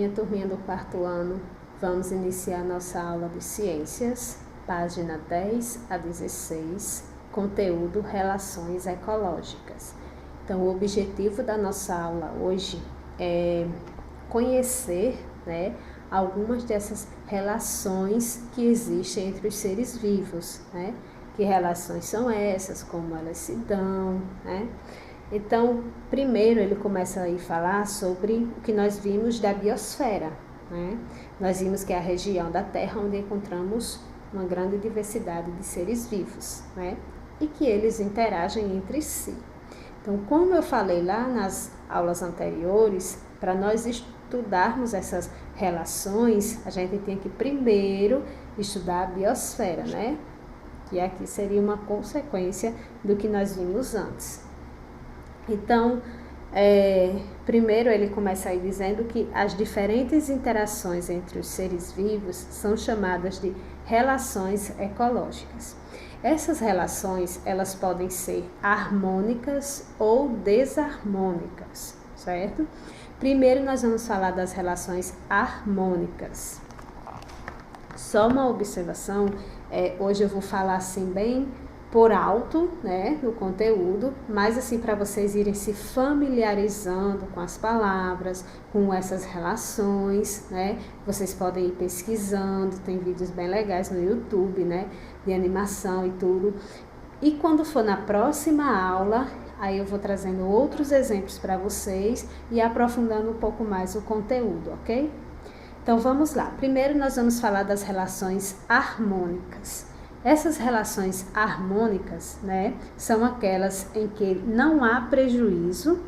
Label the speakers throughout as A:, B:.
A: minha turminha do quarto ano. Vamos iniciar nossa aula de ciências, página 10 a 16, conteúdo Relações Ecológicas. Então, o objetivo da nossa aula hoje é conhecer, algumas dessas relações que existem entre os seres vivos, Que relações são essas, como elas se dão, Então, primeiro ele começa a falar sobre o que nós vimos da biosfera, Nós vimos que é a região da Terra onde encontramos uma grande diversidade de seres vivos, E que eles interagem entre si. Então, como eu falei lá nas aulas anteriores, para nós estudarmos essas relações, a gente tem que primeiro estudar a biosfera, Que aqui seria uma consequência do que nós vimos antes. Então, primeiro ele começa aí dizendo que as diferentes interações entre os seres vivos são chamadas de relações ecológicas. Essas relações, elas podem ser harmônicas ou desarmônicas, certo? Primeiro nós vamos falar das relações harmônicas. Só uma observação, hoje eu vou falar assim bem por alto, no conteúdo, mas assim para vocês irem se familiarizando com as palavras, com essas relações, Vocês podem ir pesquisando, tem vídeos bem legais no YouTube, De animação e tudo. E quando for na próxima aula, aí eu vou trazendo outros exemplos para vocês e aprofundando um pouco mais o conteúdo, ok? Então vamos lá. Primeiro nós vamos falar das relações harmônicas. Essas relações harmônicas, são aquelas em que não há prejuízo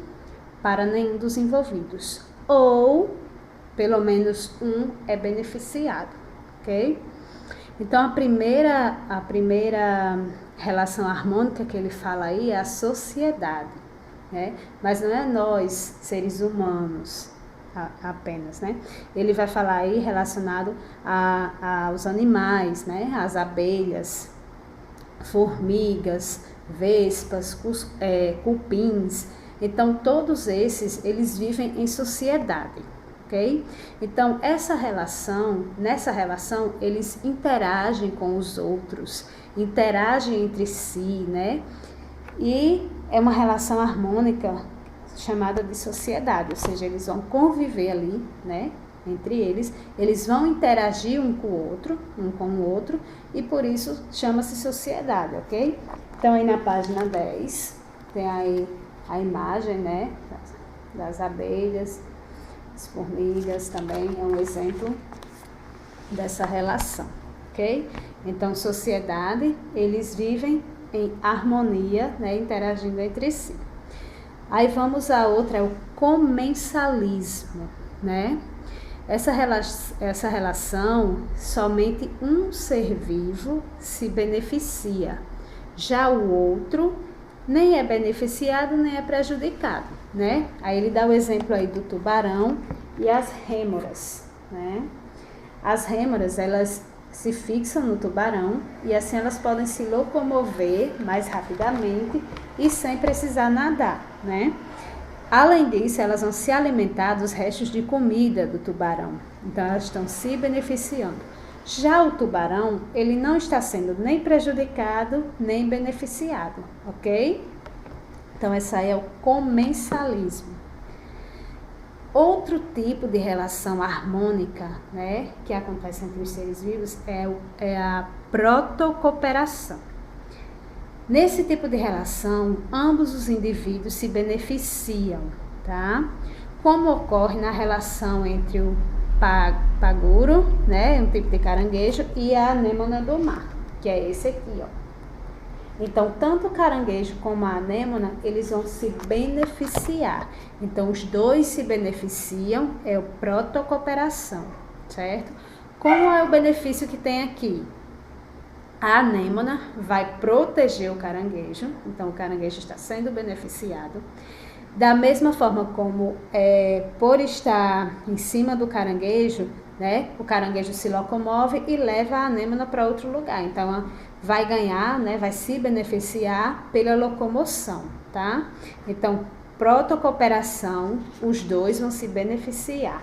A: para nenhum dos envolvidos, ou pelo menos um é beneficiado, ok? Então a primeira relação harmônica que ele fala aí é a sociedade, Mas não é nós, seres humanos, apenas, Ele vai falar aí relacionado aos animais, As abelhas, formigas, vespas, cupins. Então, todos esses, eles vivem em sociedade, ok? Então, nessa relação, eles interagem com os outros, interagem entre si, E é uma relação harmônica chamada de sociedade, ou seja, eles vão conviver ali, entre eles vão interagir um com o outro, e por isso chama-se sociedade, ok? Então, aí na página 10, tem aí a imagem, das abelhas, as formigas também, é um exemplo dessa relação, ok? Então, sociedade, eles vivem em harmonia, interagindo entre si. Aí vamos a outra, é o comensalismo, Essa relação, somente um ser vivo se beneficia, já o outro nem é beneficiado, nem é prejudicado, Aí ele dá o exemplo aí do tubarão e as rêmoras, As rêmoras, elas se fixam no tubarão e assim elas podem se locomover mais rapidamente e sem precisar nadar, Além disso, elas vão se alimentar dos restos de comida do tubarão. Então, elas estão se beneficiando. Já o tubarão, ele não está sendo nem prejudicado, nem beneficiado, ok? Então, essa aí é o comensalismo. Outro tipo de relação harmônica, que acontece entre os seres vivos é a protocooperação. Nesse tipo de relação, ambos os indivíduos se beneficiam, Como ocorre na relação entre o paguro, um tipo de caranguejo, e a anêmona do mar, que é esse aqui, Então, tanto o caranguejo como a anêmona, eles vão se beneficiar. Então, os dois se beneficiam, é o protocooperação, certo? Como é o benefício que tem aqui? A anêmona vai proteger o caranguejo, então o caranguejo está sendo beneficiado. Da mesma forma como, por estar em cima do caranguejo, o caranguejo se locomove e leva a anêmona para outro lugar. Então, ela vai ganhar, vai se beneficiar pela locomoção, Então, protocooperação, os dois vão se beneficiar,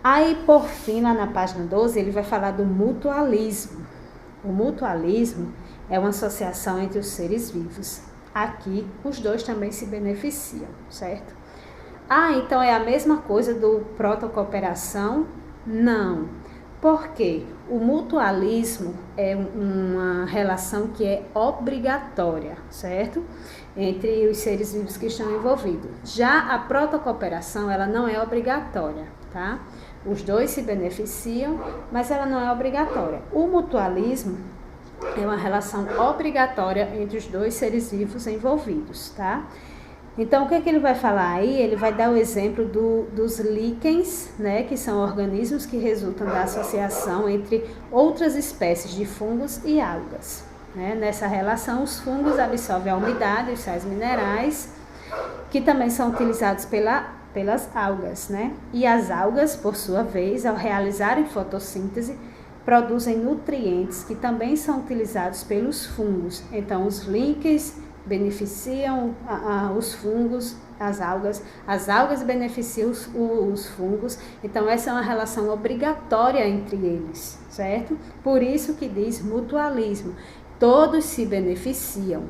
A: Aí, por fim, lá na página 12, ele vai falar do mutualismo. O mutualismo é uma associação entre os seres vivos. Aqui, os dois também se beneficiam, certo? Então é a mesma coisa do protocooperação? Não. Por quê? O mutualismo é uma relação que é obrigatória, certo? Entre os seres vivos que estão envolvidos. Já a protocooperação, ela não é obrigatória, tá? Os dois se beneficiam, mas ela não é obrigatória. O mutualismo é uma relação obrigatória entre os dois seres vivos envolvidos, tá? Então, o que é que ele vai falar aí? Ele vai dar o exemplo dos líquens, né, que são organismos que resultam da associação entre outras espécies de fungos e algas. Né? Nessa relação, os fungos absorvem a umidade, os sais minerais, que também são utilizados pelas algas, né? E as algas, por sua vez, ao realizarem fotossíntese, produzem nutrientes que também são utilizados pelos fungos. Então, os líquens beneficiam os fungos, as algas beneficiam os fungos. Então, essa é uma relação obrigatória entre eles, certo? Por isso que diz mutualismo. Todos se beneficiam,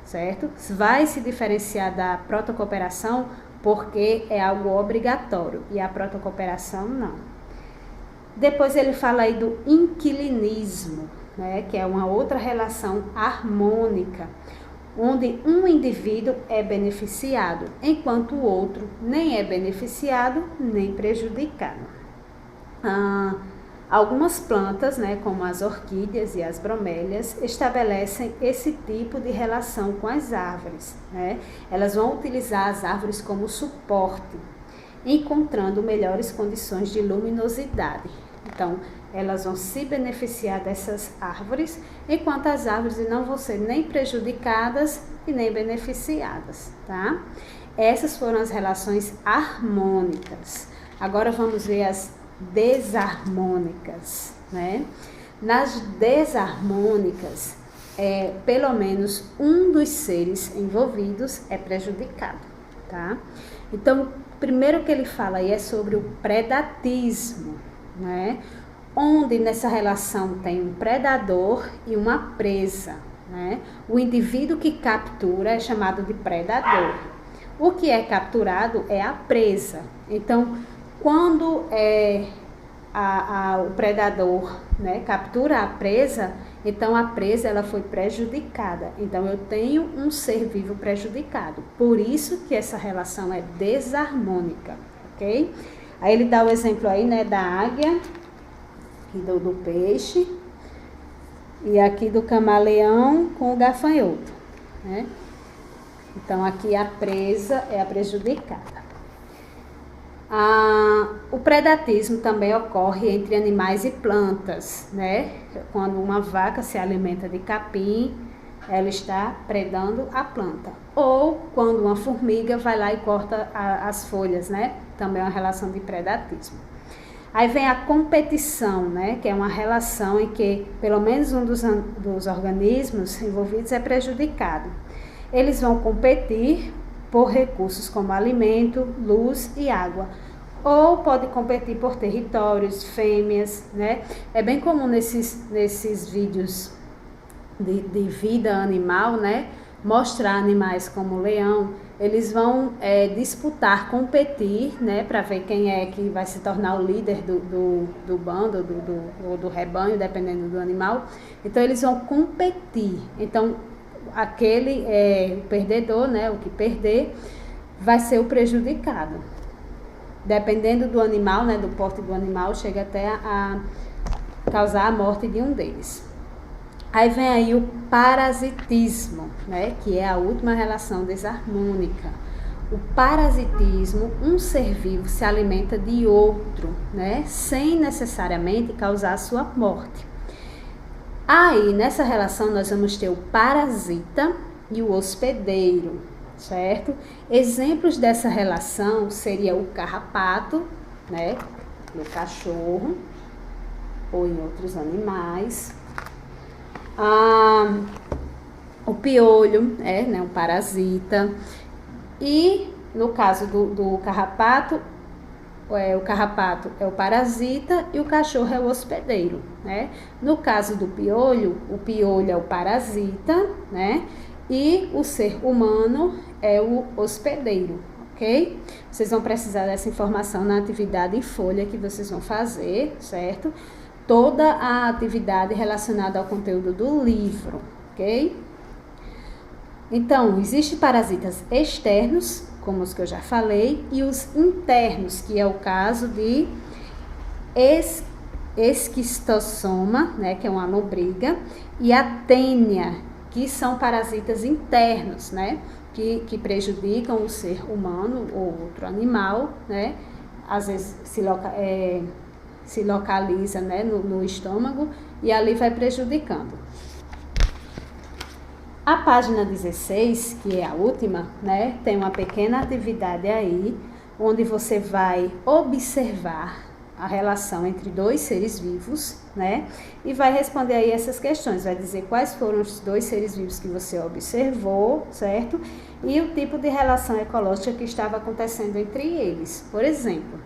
A: certo? Vai se diferenciar da protocooperação porque é algo obrigatório e a protocooperação não. Depois ele fala aí do inquilinismo, né, que é uma outra relação harmônica, onde um indivíduo é beneficiado, enquanto o outro nem é beneficiado nem prejudicado. Algumas plantas, né, como as orquídeas e as bromélias, estabelecem esse tipo de relação com as árvores. Né? Elas vão utilizar as árvores como suporte, encontrando melhores condições de luminosidade. Então, elas vão se beneficiar dessas árvores, enquanto as árvores não vão ser nem prejudicadas e nem beneficiadas, tá? Essas foram as relações harmônicas. Agora vamos ver as desarmônicas, né? Nas desarmônicas, pelo menos um dos seres envolvidos é prejudicado, tá? Então, primeiro que ele fala aí é sobre o predatismo, né? Onde nessa relação tem um predador e uma presa, né? O indivíduo que captura é chamado de predador. O que é capturado é a presa. Então, quando o predador, né, captura a presa, então a presa ela foi prejudicada. Então, eu tenho um ser vivo prejudicado. Por isso que essa relação é desarmônica, ok? Aí ele dá o exemplo aí, né, da águia e do peixe, e aqui do camaleão com o gafanhoto, né? Então, aqui a presa é a prejudicada. O predatismo também ocorre entre animais e plantas, né? Quando uma vaca se alimenta de capim, ela está predando a planta. Ou quando uma formiga vai lá e corta as folhas, né? Também é uma relação de predatismo. Aí vem a competição, né? Que é uma relação em que pelo menos um dos organismos envolvidos é prejudicado. Eles vão competir por recursos como alimento, luz e água. Ou pode competir por territórios, fêmeas, né? É bem comum nesses vídeos de vida animal, né? Mostrar animais como o leão. Eles vão disputar, competir, né? Para ver quem é que vai se tornar o líder do bando ou do rebanho, dependendo do animal. Então, eles vão competir. Então, aquele o perdedor, né? O que perder, vai ser o prejudicado. Dependendo do animal, né? Do porte do animal, chega até a causar a morte de um deles. Aí vem aí o parasitismo, né? Que é a última relação desarmônica. O parasitismo, um ser vivo se alimenta de outro, né? Sem necessariamente causar a sua morte. Aí, nessa relação, nós vamos ter o parasita e o hospedeiro, certo? Exemplos dessa relação seria o carrapato, né? No cachorro ou em outros animais. O piolho, né? Um parasita. E, no caso do carrapato, o carrapato é o parasita e o cachorro é o hospedeiro, né? No caso do piolho, o piolho é o parasita, né? E o ser humano é o hospedeiro, ok? Vocês vão precisar dessa informação na atividade em folha que vocês vão fazer, certo? Toda a atividade relacionada ao conteúdo do livro, ok? Então, existem parasitas externos, como os que eu já falei, e os internos, que é o caso de esquistossoma, né, que é uma lombriga, e a tênia, que são parasitas internos, né, que prejudicam o ser humano ou outro animal, né, às vezes se localiza, né, no estômago e ali vai prejudicando. A página 16, que é a última, né, tem uma pequena atividade aí, onde você vai observar a relação entre dois seres vivos, né, e vai responder aí essas questões, vai dizer quais foram os dois seres vivos que você observou, certo? E o tipo de relação ecológica que estava acontecendo entre eles. Por exemplo,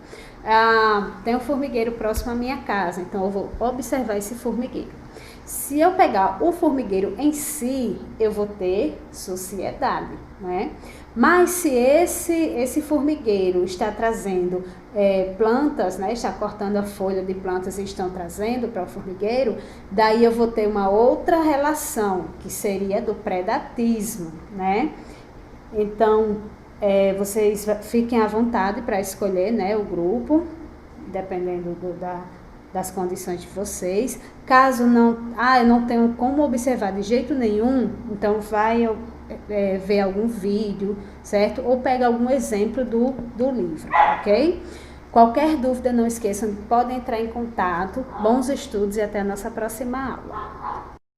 A: tem um formigueiro próximo à minha casa, então eu vou observar esse formigueiro. Se eu pegar o formigueiro em si, eu vou ter sociedade, né? Mas se esse formigueiro está trazendo plantas, né? Está cortando a folha de plantas e estão trazendo para o formigueiro, daí eu vou ter uma outra relação, que seria do predatismo, né? Então, vocês fiquem à vontade para escolher, né, o grupo, dependendo das condições de vocês. Caso não, eu não tenho como observar de jeito nenhum, então vai ver algum vídeo, certo? Ou pega algum exemplo do livro, ok? Qualquer dúvida, não esqueçam, podem entrar em contato. Bons estudos e até a nossa próxima aula.